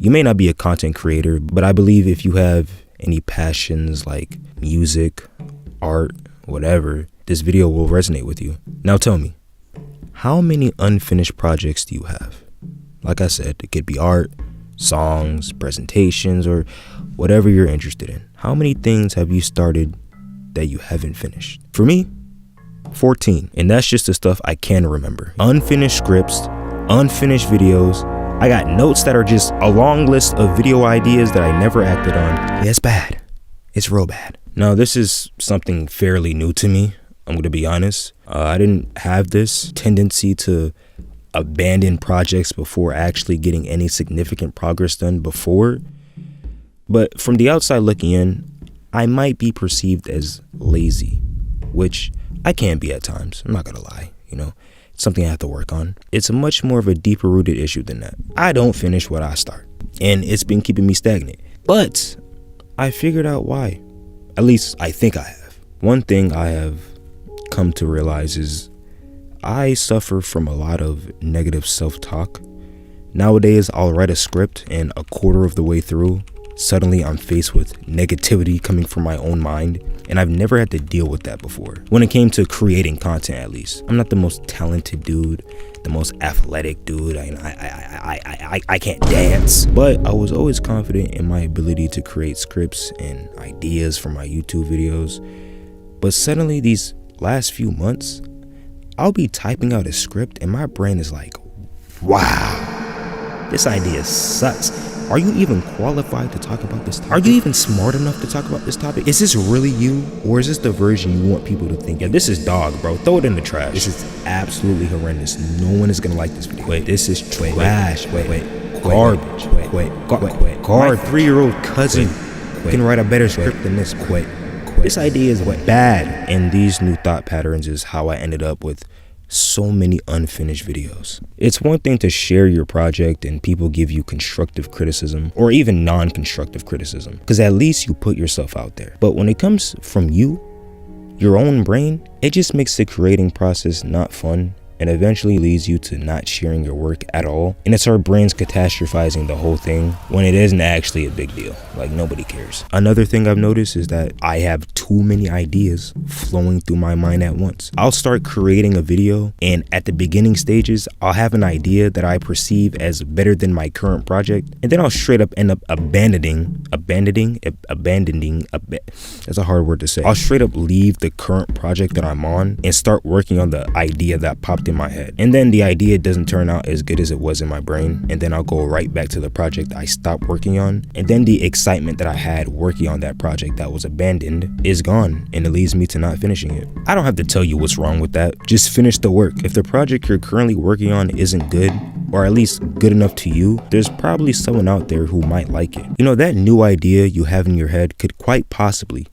You may not be a content creator, but I believe if you have any passions like music, art, whatever, this video will resonate with you. Now tell me, how many unfinished projects do you have? Like I said, it could be art, songs, presentations, or whatever you're interested in. How many things have you started that you haven't finished? For me, 14. And that's just the stuff I can remember. Unfinished scripts, unfinished videos. I got notes that are just a long list of video ideas that I never acted on. Yeah, it's bad. It's real bad. Now, this is something fairly new to me. I'm going to be honest. I didn't have this tendency to abandon projects before actually getting any significant progress done before. But from the outside looking in, I might be perceived as lazy, which I can be at times. I'm not going to lie, It's something I have to work on. It's much more of a deeper rooted issue than that. I don't finish what I start, and it's been keeping me stagnant. But I figured out why. At least I think I have. One thing I have come to realize is I suffer from a lot of negative self-talk. Nowadays, I'll write a script and a quarter of the way through, suddenly I'm faced with negativity coming from my own mind, and I've never had to deal with that before. When it came to creating content, at least. I'm not the most talented dude, the most athletic dude. I can't dance, but I was always confident in my ability to create scripts and ideas for my YouTube videos. But suddenly these last few months, I'll be typing out a script and my brain is like, wow, this idea sucks. Are you even qualified to talk about this topic? Are you even smart enough to talk about this topic? Is this really you, or is this the version you want people to think? Yeah, this is dog, bro. Throw it in the trash. This is absolutely horrendous. No one is gonna like this video. Wait, this is trash. Garbage. Garbage. My 3-year-old cousin can write a better script than this. This idea is bad. And these new thought patterns is how I ended up with so many unfinished videos. It's one thing to share your project and people give you constructive criticism or even non-constructive criticism, because at least you put yourself out there. But when it comes from you, your own brain, it just makes the creating process not fun and eventually leads you to not sharing your work at all. And it's our brains catastrophizing the whole thing when it isn't actually a big deal. Like, nobody cares. Another thing I've noticed is that I have too many ideas flowing through my mind at once. I'll start creating a video, and at the beginning stages, I'll have an idea that I perceive as better than my current project, and then I'll straight up end up abandoning, that's a hard word to say. I'll straight up leave the current project that I'm on and start working on the idea that popped in my head. And then the idea doesn't turn out as good as it was in my brain, and then I'll go right back to the project I stopped working on, and then the excitement that I had working on that project that was abandoned is gone, and it leads me to not finishing it. I don't have to tell you what's wrong with that. Just finish the work. If the project you're currently working on isn't good, or at least good enough to you, there's probably someone out there who might like it. That new idea you have in your head could quite possibly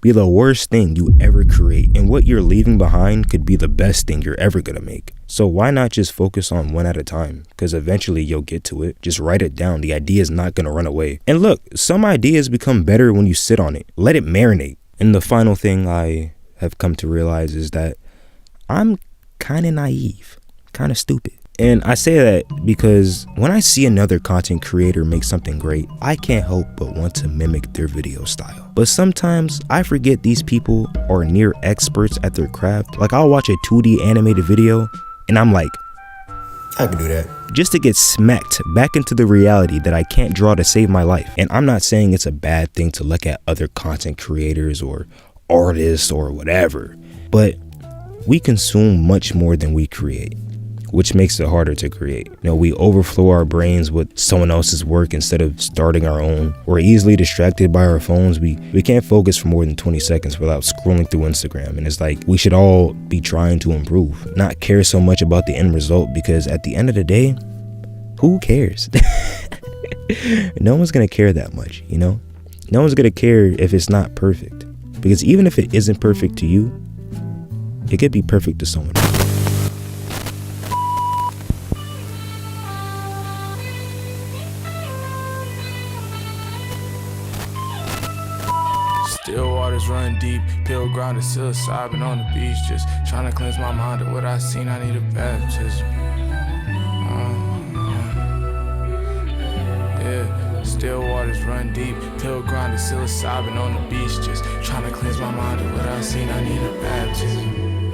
be the worst thing you ever create, and what you're leaving behind could be the best thing you're ever gonna make. So why not just focus on one at a time? Because eventually you'll get to it. Just write it down. The idea is not gonna run away. And look, some ideas become better when you sit on it. Let it marinate. And the final thing I have come to realize is that I'm kind of naive, kind of stupid. And I say that because when I see another content creator make something great, I can't help but want to mimic their video style. But sometimes I forget these people are near experts at their craft. Like, I'll watch a 2D animated video and I'm like, I can do that. Just to get smacked back into the reality that I can't draw to save my life. And I'm not saying it's a bad thing to look at other content creators or artists or whatever, but we consume much more than we create, which makes it harder to create. We overflow our brains with someone else's work instead of starting our own. We're easily distracted by our phones. We can't focus for more than 20 seconds without scrolling through Instagram. And it's like, we should all be trying to improve, not care so much about the end result, because at the end of the day, who cares? No one's gonna care that much, No one's gonna care if it's not perfect, because even if it isn't perfect to you, it could be perfect to someone else. Still waters run deep, pill grounded, psilocybin on the beach. Just trying to cleanse my mind of what I seen, I need a baptism. still waters run deep. Pill grinding, psilocybin on the beach, just trying to cleanse my mind of what I've seen. I need a baptism.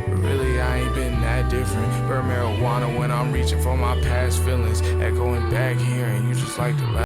But really, I ain't been that different. Burn marijuana when I'm reaching for my past feelings. Echoing back here, and you just like to laugh.